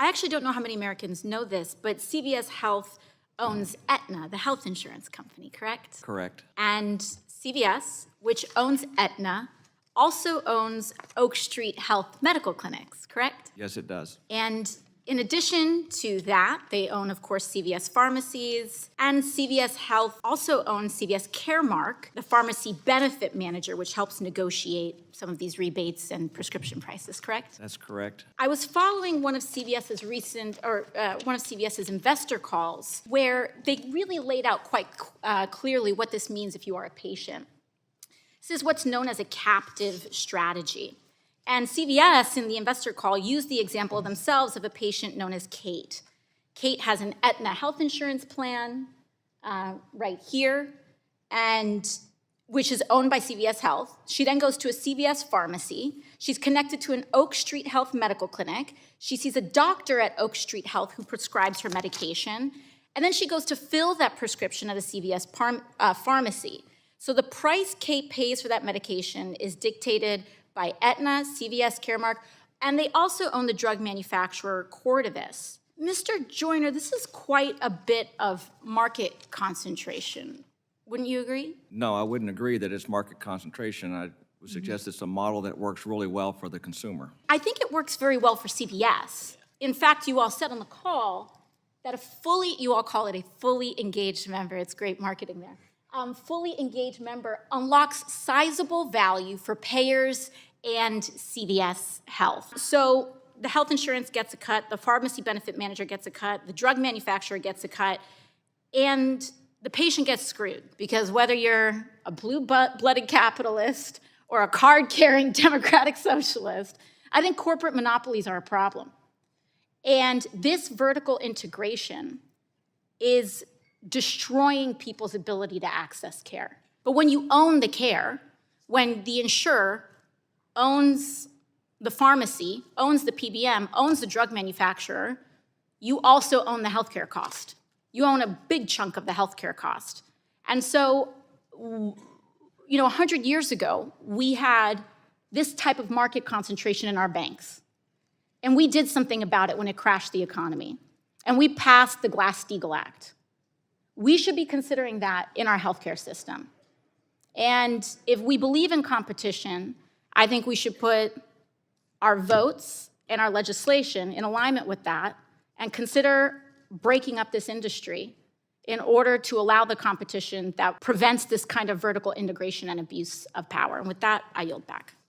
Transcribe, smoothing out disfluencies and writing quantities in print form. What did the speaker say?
I actually don't know how many Americans know this, but CVS Health owns Aetna, the health insurance company, correct? Correct. And CVS, which owns Aetna, also owns Oak Street Health Medical Clinics, correct? Yes, it does. And in addition to that, they own, of course, CVS Pharmacies, and CVS Health also owns CVS Caremark, the pharmacy benefit manager, which helps negotiate some of these rebates and prescription prices, correct? That's correct. I was following one of CVS's investor calls where they really laid out quite clearly what this means if you are a patient. This is what's known as a captive strategy. And CVS, in the investor call, used the example themselves of a patient known as Kate. Kate has an Aetna health insurance plan right here, and which is owned by CVS Health. She then goes to a CVS pharmacy. She's connected to an Oak Street Health medical clinic. She sees a doctor at Oak Street Health who prescribes her medication. And then she goes to fill that prescription at a CVS pharmacy. So the price Kate pays for that medication is dictated by Aetna, CVS Caremark, and they also own the drug manufacturer Cordavis. Mr. Joyner, this is quite a bit of market concentration. Wouldn't you agree? No, I wouldn't agree that it's market concentration. I would suggest it's a model that works really well for the consumer. I think it works very well for CVS. In fact, you all said on the call that you all call it a fully engaged member. It's great marketing there. Fully engaged member unlocks sizable value for payers and CVS Health. So the health insurance gets a cut, the pharmacy benefit manager gets a cut, the drug manufacturer gets a cut, and the patient gets screwed because whether you're a blue-blooded capitalist or a card-carrying democratic socialist, I think corporate monopolies are a problem. And this vertical integration is destroying people's ability to access care. But when you own the care, when the insurer owns the pharmacy, owns the PBM, owns the drug manufacturer, you also own the healthcare cost. You own a big chunk of the healthcare cost. And so, 100 years ago, we had this type of market concentration in our banks. And we did something about it when it crashed the economy. And we passed the Glass-Steagall Act. We should be considering that in our healthcare system. And if we believe in competition, I think we should put our votes and our legislation in alignment with that and consider breaking up this industry in order to allow the competition that prevents this kind of vertical integration and abuse of power. And with that, I yield back.